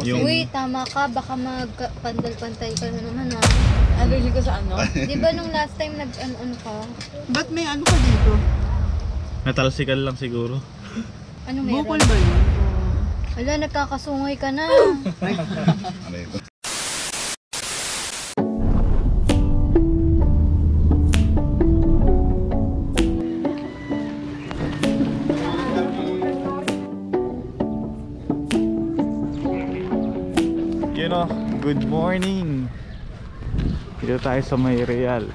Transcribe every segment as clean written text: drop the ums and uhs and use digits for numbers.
Yung... Uy, tama ka. Baka magpandal-pantay ka na naman ha. Allergy ka sa ano? Di ba nung last time nag-ano ka? Ba't may ano ka dito? Natalsikan lang siguro. Ano meron? Bukol ba yun? Wala, nagkakasungay ka na. Good morning. Dito tayo sa may Real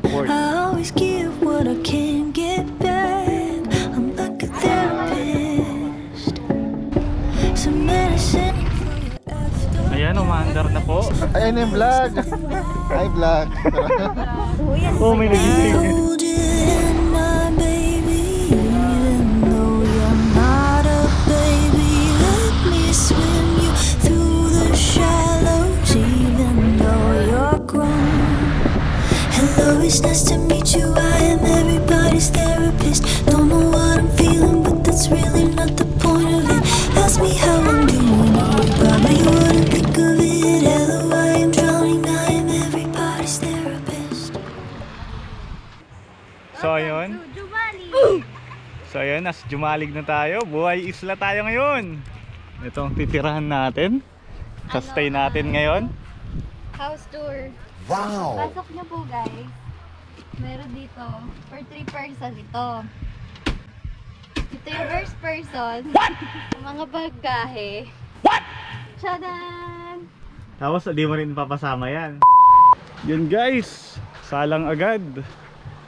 Port. I always give what I can't get back. I'm like a therapist. Some medicine for your after. Ayan, umandar na po. Ayan yung vlog. Hi vlog. Oh, may nagising. Hold you in my baby, even though you're not a baby. Let me swim you through the shallows, even though you're grown. Hello, it's nice to meet you. I am everybody's therapist. Don't know what I'm feeling, but that's really not the point of it. Ask me how I'm doing, you probably wouldn't think of it. Hello, I am drowning. I am everybody's therapist. So ayun. So ayun, nas jumalig na tayo. Buhay isla tayo ngayon. Ito ang titirahan natin. Sa stay natin ngayon. House tour. Wow. Pasok niyo po guys. Meron dito. For 3 person ito. Ito yung first person. Mga bagahe. What? Tchadan! Tapos di mo rin papasama yan. Yun guys, salang agad.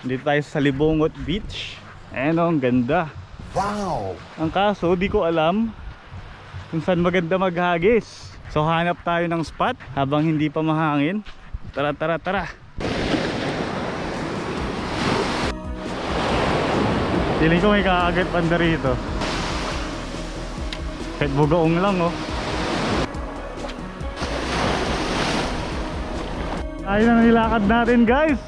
Dito tayo sa Libongot Beach. Ayan o, ang ganda. Wow. Ang kaso, di ko alam kung saan maganda maghagis. So hanap tayo ng spot habang hindi pa mahangin. Tara, tara, tara. Feeling ko may kakagat panda rito. Kahit bugaong lang oh. Ayun ang nilakad natin guys.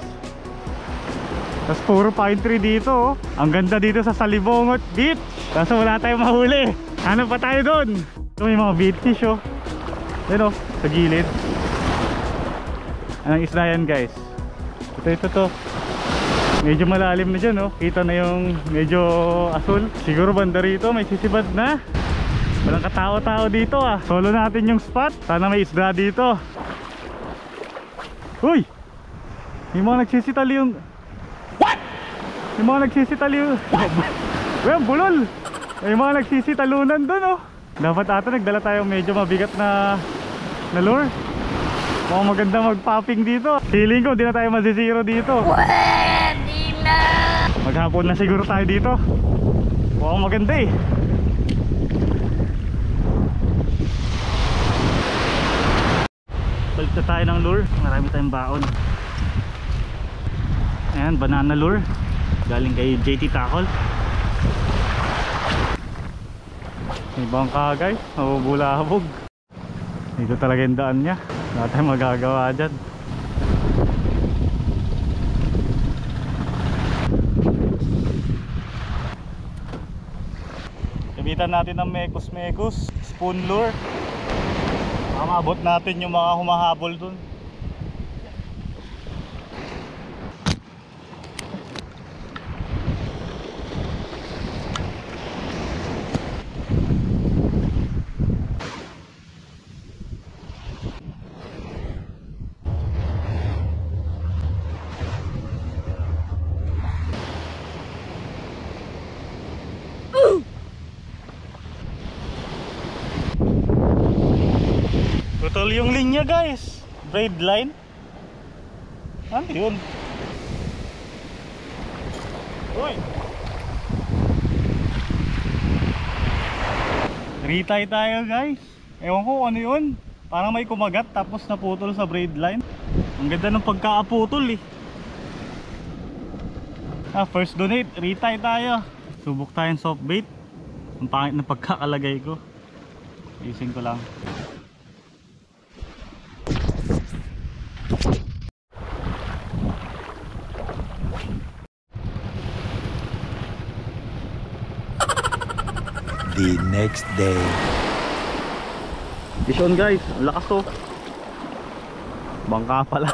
Tapos puro pine tree dito oh. Ang ganda dito sa Salibongot Beach. Kaso wala tayong mahuli. Hanap pa tayo doon. Ito may mga beach oh. Yan oh, sa gilid. Anong isda yan guys? Ito to. Medyo malalim na dyan oh. Kita na yung medyo asul. Siguro banda rito may sisibad na. Walang katao-tao dito ah. Solo natin yung spot. Sana may isda dito. Uy! May mga nagsisitali yung... What? May mga nagsisitali yung... Uy, bulol! May mga nagsisitalunan dun oh. Dapat ata nagdala tayo medyo mabigat na lure. Mukhang maganda mag-popping dito. Feeling ko hindi na tayo masisiro dito. Pwede na! Maghapon na siguro tayo dito. Mukhang maganda eh. Balik na tayo ng lure. Marami tayong baon. Ayan, banana lure. Galing kay JT Tackle. May bangka guys. Mabubulabog. Dito talaga yung daan niya. Wala tayong magagawa dyan. Gamitan natin ng mekos spoon lure. Maabot natin yung mga humahabol dun. Putol yung linya guys. Braid line. Ano yun? Uy! Retay tayo guys. Ewan ko ano yun. Parang may kumagat tapos naputol sa braid line. Ang ganda ng pagkaaputol eh. First donate. Retay tayo. Subok tayong soft bait. Ang pangit na pagkakalagay ko. Ising ko lang. The next day. Fish on guys, ang lakas to. Bangka pala.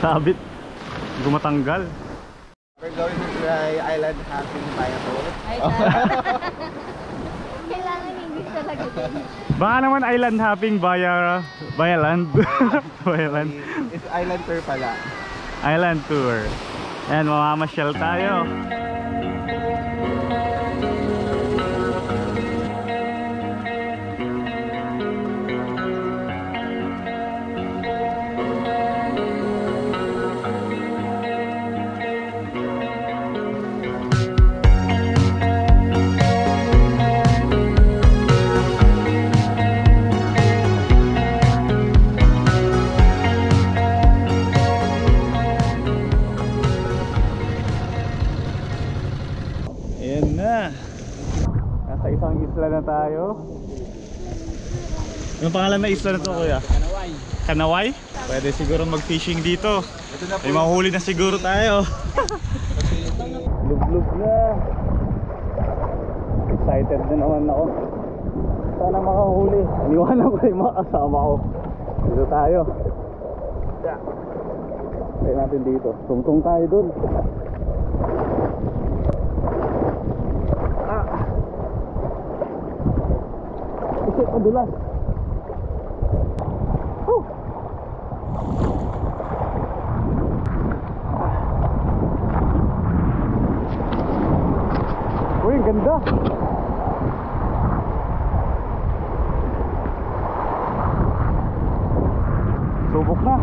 Sabit. Hindi ko matanggal. We're going to try island hopping via boat. Ay, kailangan English talaga din. Baka naman island hopping via land. Via land. It's island tour pala. Island tour. Ayan, mamamasyal tayo. Ayan na. Nasa isang isla na tayo. Anong pangalan na isla na to, kuya? Kanaway. Kanaway? Pwede siguro mag-fishing dito. May mahuli na siguro tayo. Lub-lub na. Excited na naman ako. Sana makahuli. Iniwanan ko yung mga kasama ko. Dito tayo. Try natin dito. Tungtong tayo dun. Isip, madulas. Uy, ang ganda. Subok na.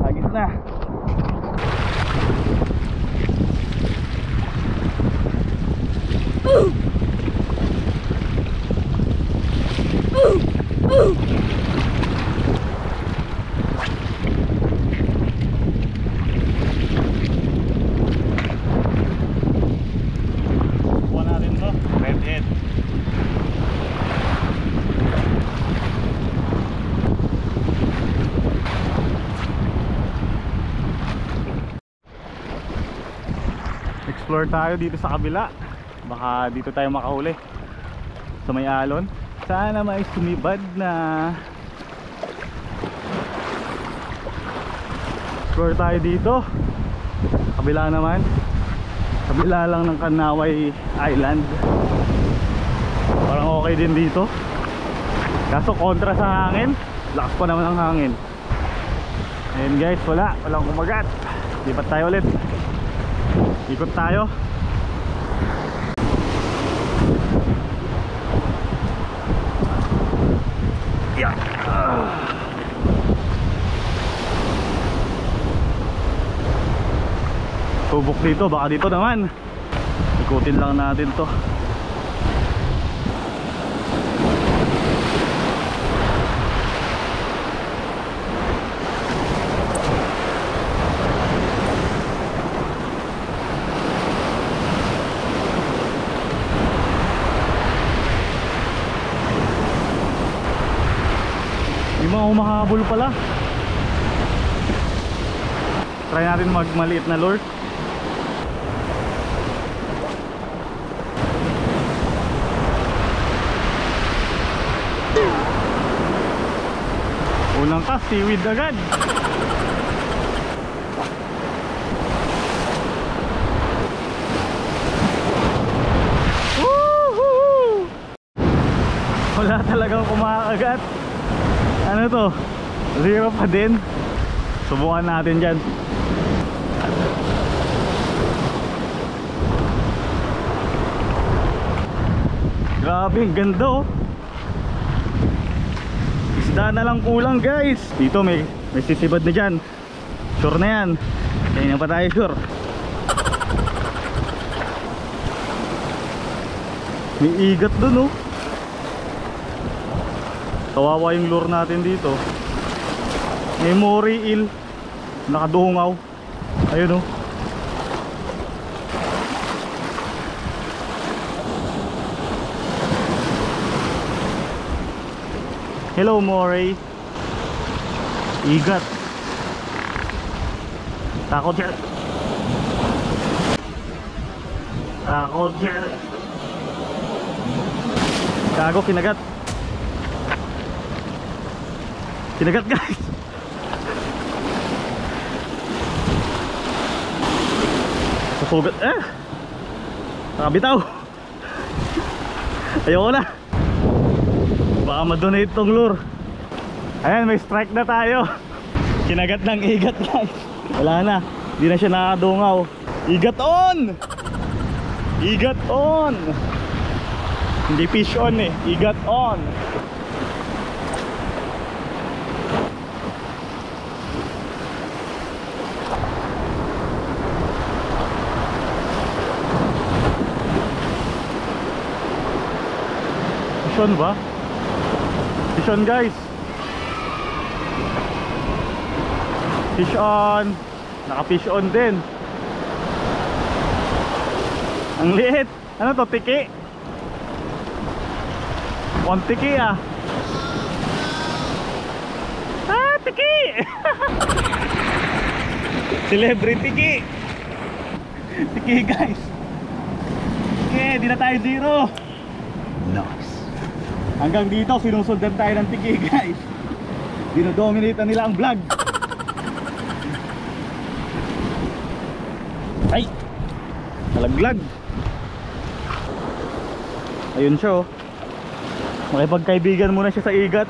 Hagis na. Kuha natin to, redhead. Explore tayo dito sa kabila. Baka dito tayo makahuli sa may alon. Sana may sumibad na. Explore tayo dito. Kabila naman. Kabila lang ng Kanaway Island. Parang okay din dito. Kaso kontra sa hangin. Lakas pa naman ang hangin. Ayun guys, walang kumagat. Lipat tayo ulit. Ikot tayo. Yeah. Subok dito, baka dito naman. Ikutin lang natin to. Yung mga humahabol pala. Try natin magmaliit na lure. Unang cast, seaweed agad. Woohoo! Wala talagang kumakagat. Ano to? Zero pa din. Subukan natin dyan. Grabe, ang ganda oh. Isda na lang kulang guys. Dito may sisibad na dyan. Sure na yan. Kaya na pa tayo sure. May igat dun oh. Kawawa yung lure natin dito. May moray eel. Nakadungaw. Ayun oh. Hello moray. Igat. Takot yan. Takot yan. Gago, kinagat. Kinagat guys. Susugat nakabitaw. Ayoko na. Baka ma-donate tong lure. Ayan, may strike na tayo. Kinagat ng igat guys. Wala na, hindi na siya nakadungaw. Igat on! Igat on! Hindi fish on eh, igat on. Fish on ba? Fish on guys. Fish on. Naka-fish on din. Ang liit. Ano to? Tiki? On tiki ah. Ah, tiki! Celebrity tiki. Tiki guys. Okay, di na tayo zero. Nice. Hanggang dito sinusundan tayo ng tiki guys. Dinodominate na nila ang vlog. Ay! Nalaglag. Ayun siya oh. Makipagkaibigan muna siya sa igat.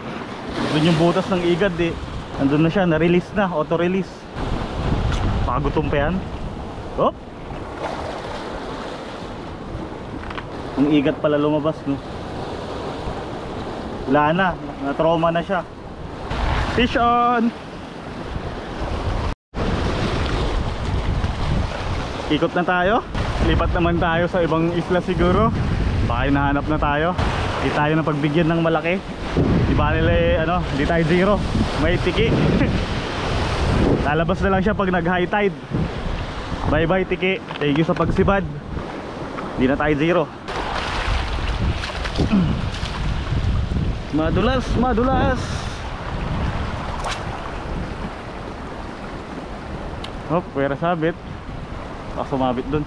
Doon yung butas ng igat eh. Nandun na siya, na-release na, auto-release. Pakagutom pa yan. Oh! Ang igat pala lumabas no. Wala na, na-trauma na siya. Fish on! Ikot na tayo. Lipat naman tayo sa ibang isla siguro. Baka hinahanap na tayo. Di tayo na pagbigyan ng malaki. Di ba nila ano, di tayo zero. May tiki. Lalabas na lang siya pag nag high tide. Bye bye tiki. Thank you sa pagsibad. Di na tayo zero. Madulas, madulas. Oh, pwera sabit. Baka sumabit dun.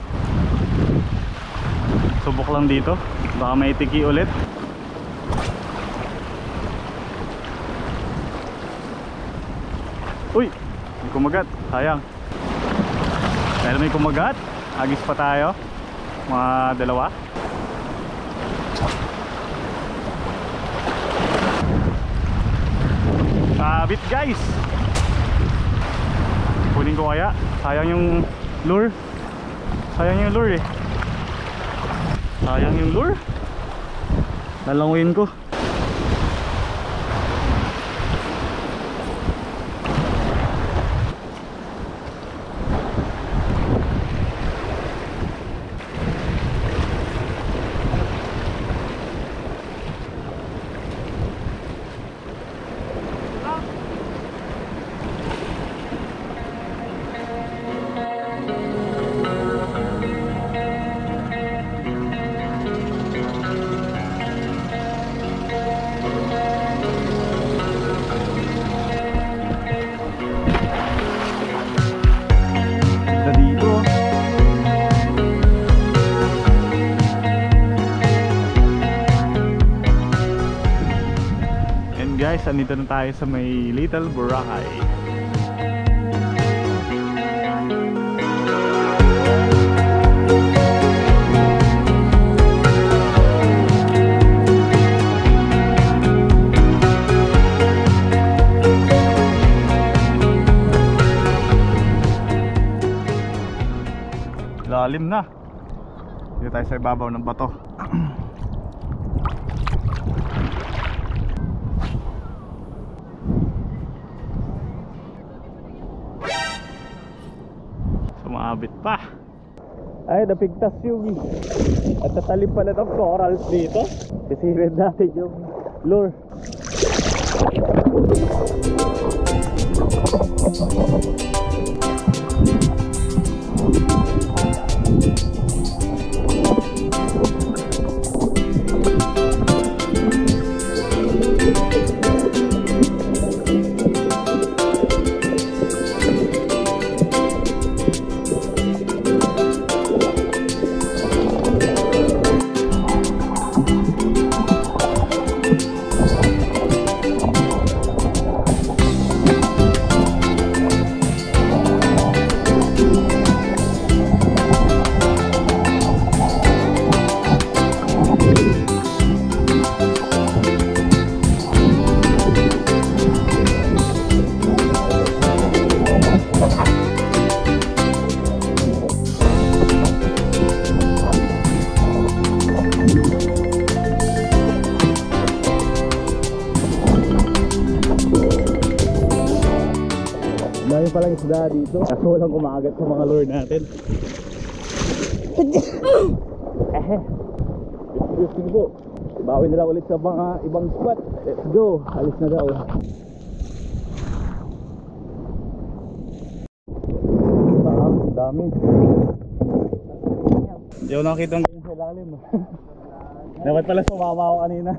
Subok lang dito. Baka may tiki ulit. Uy, may kumagat. Sayang. Dahil may kumagat, agis pa tayo. Mga dalawa. Sabit guys. Kunin ko kaya. Sayang yung lure. Sayang yung lure eh. Sayang yung lure. Lalanguin ko. Guys, andito na tayo sa may Little Boracay. Lalim na. Dito tayo sa ibabaw ng bato. Sumabit pa. Ay, napigtas yung at tatalim pala ng corals dito. Sisirin natin yung lure. palang isda dito. Kaso walang kumagat sa mga lure natin. Sige po. Bawi na lang ulit sa mga ibang spot. Let's go. Alis na daw. Dami. Hindi ako nakakita ng ganyan sa ilalim. Dapat pala sumama ako kanina.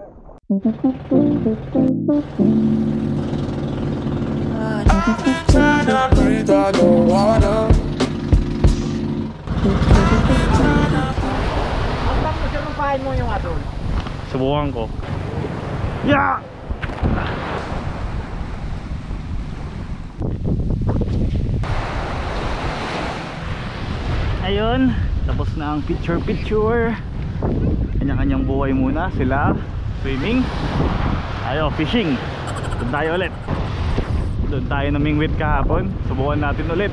Subukan ko. Yeah! Ayun, tapos na ang picture. Kanya-kanyang buhay muna sila. Swimming. Tayo, fishing. Doon tayo ulit. Doon tayo namingwit kahapon. Subukan natin ulit.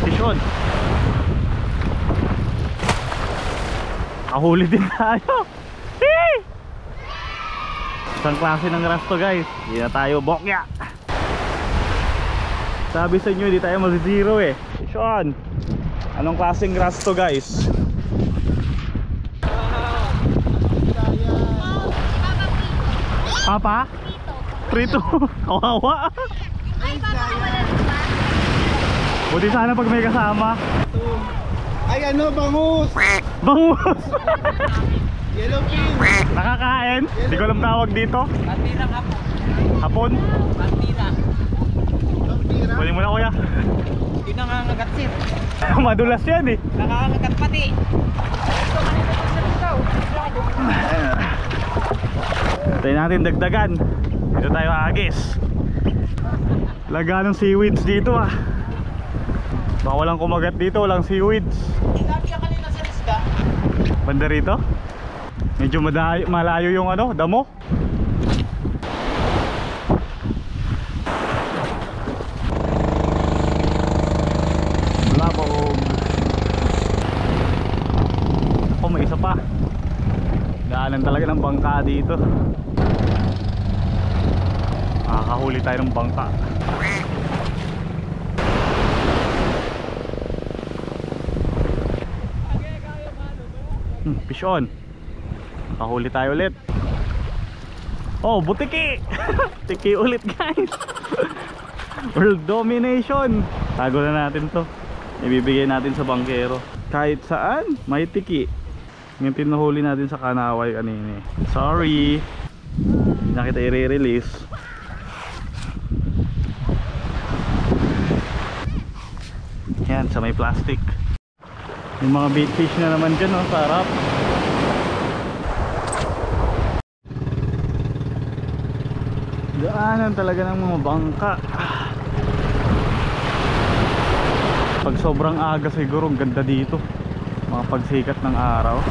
Fish on. Kahuli din tayo. Isang klase ng rasto guys. Hindi na tayo bokya. Sabi sa inyo hindi tayo mag-zero eh. Sean, anong klaseng rasto guys? Papa? Prito. Kawawa. Ay, papakawala ba? Buti sana pag may kasama. Ay ano, bangus! Bangus. Yellowfin! Nakakain? Hindi ko alam tawag dito. Pantira hapon. Hapon? Pantira. Kunin mo na kuya. Hindi nangangagat sir. Madulas yan eh. Nangangagat pati. Tayo natin dagdagan. Dito tayo agis. Laga ng seaweeds dito ah. Baka walang kumagat dito, walang seaweeds. Inabi siya kanina sa isda. Banda rito? Medyo malayo yung ano, damo. Labog. Oh, may isa pa. Daanan talaga ng bangka dito. Makakahuli tayo ng bangka. Fish on. Kahuli tayo ulit. Oh, butiki. Tiki ulit guys. World domination. Tago na natin to. Ibibigay natin sa bangkero. Kahit saan may tiki. Yung tinuhuli natin sa Kanaway kanina. Sorry, hindi na kita i-release. Yan, sa may plastic. Yung mga bait fish na naman dyan, oh, sarap. Daanan talaga ng mga bangka. Pag sobrang aga siguro, ang ganda dito. Mga pagsikat ng araw.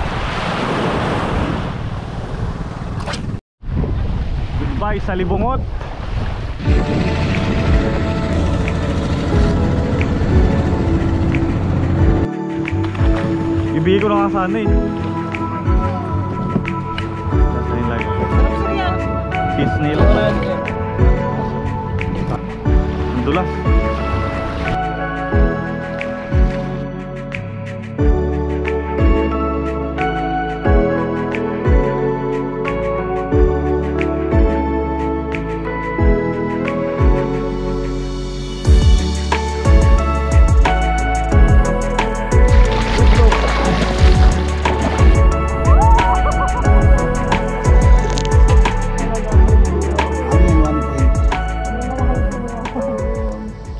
Goodbye sa libungot. Ibigay ko na nga sana eh. Nasa yung lagi. Fish nail. Ang dulas.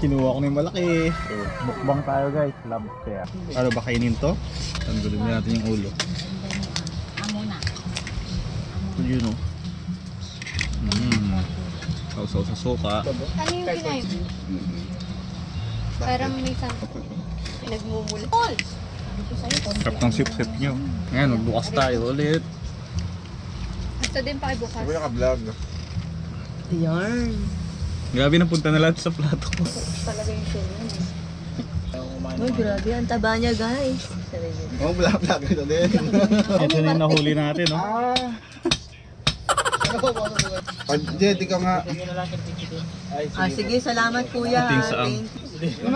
Kinuha ko na yung malaki. So, mukbang tayo guys, lobster. Ano ba kainin to? Tanggalin natin yung ulo. Amo na. Yun o. Sausaw sa suka. Ano yung kinain? Parang may nagmumula. Paul! Dito sa'yo, konti. Sarap ng sip-sip nyo. Ngayon, magbukas tayo ulit. Gusto din pakibukas. Naka-vlog. Yarn. Grabe na punta na lahat sa plato ko. Talaga yung shell yun. Uy, grabe. Ang taba niya, guys. Oh, black ito din. Ito na yung nahuli natin, no? Jed, ikaw nga. Sige, salamat kuya. Ating saang.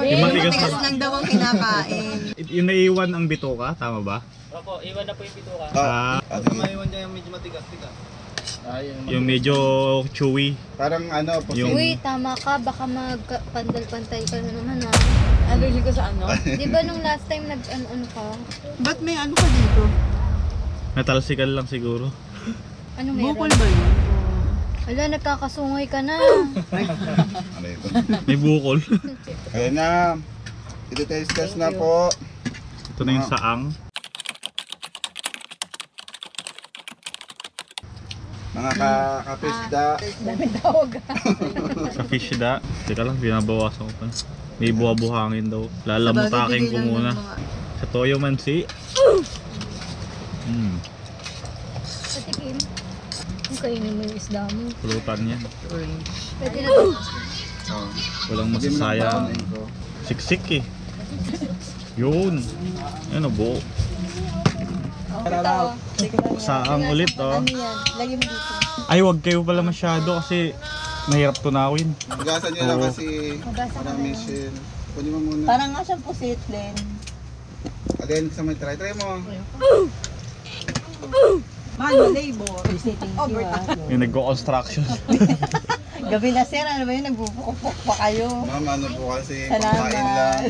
Yung matigas lang daw ang kinakain. Yung naiwan ang bituka, tama ba? Opo, iwan na po yung bituka. Maiwan dyan yung medyo matigas-tigas. Yung medyo chewy. Parang ano, Yung- Uy, tama ka. Baka magpandal-pantay ka na naman ha. Allergy ka sa ano? Di ba nung last time nag-ano ka? Ba't may ano ka dito? Natalsikan lang siguro. Ano meron? Bukol ba yun? Wala, nagkakasungay ka na. Ano ito? May bukol. Ayan na. Ito test na po. Ito na yung saang. Mga kapisda. Sa fish da. Teka lang, binabawasan ko pa. May buha-buhangin daw. Lalamutakin ko muna. Sa toyo man si. Patikim. Kung kainin mo yung isda mo. Pulutan yan. Pwede na to. Oh. Walang Hindi mo lang masasayang. pakunin ko. Siksik eh. Yun. Ano buo. Ito. Saang ulit oh. Ano yan? Lagi mo dito. Ay, wag kayo pala masyado kasi mahirap tunawin. Hugasan nyo lang Oo. kasi Hugasan ka marami na. shell. Kunin mo muna. Parang nga siyang pusit, Len. Again, sa may try mo. Mahal labor. Overtime. Yung nagko-construction. Gabi na sir, ano ba yun? Nagbubukok pa kayo. Ma'am, ano po kasi, Salamat. pagkain lang.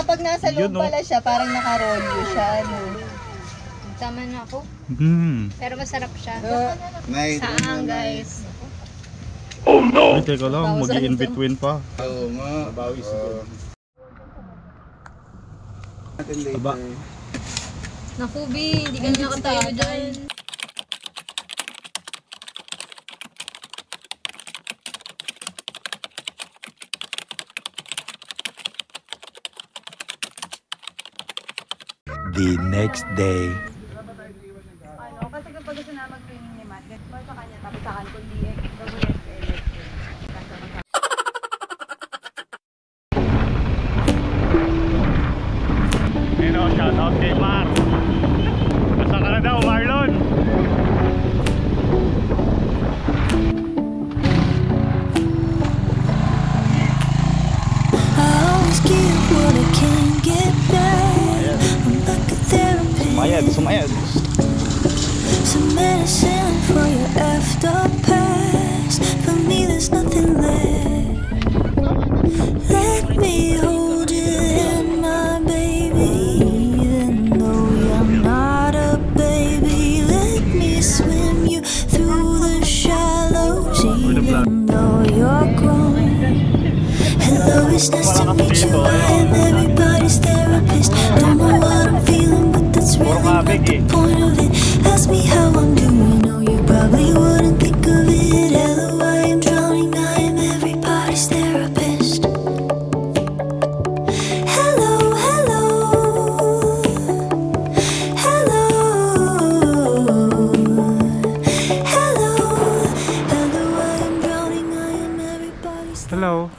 Pag nasa loob Yun, no? pala siya, parang nakarolyo siya. No? Tama na ako. Pero masarap siya. Night. Saang guys. Ay, teka lang, mag-in between pa. Oo nga. Bawi siguro. Natin later. Aba. Naku, B, hindi ka na nakatayo dyan. The next day. Kasi kapag gusto na mag-training ni Matt, get mo sa kanya, tapos sa akin, kundi electric. Ayun o, shoutout kay Mar. Nasa ka na daw, Marlon? I always give what I can't get back. I'm like a therapist. Sumayad, sumayad. Some medicine for your after past. For me, there's nothing left. Let me hold your hand, my baby. Even though you're not a baby, let me swim you through the shallows. Even though you're grown. Hello, it's nice to meet you. I am everybody's therapist. Don't know what I'm feeling, but that's really not the point of it. Ask me how I'm doing, no, you probably wouldn't think of it. Hello, I am drowning, I am everybody's therapist. Hello, hello. Hello. Hello. Hello, I am drowning, I am everybody's Hello.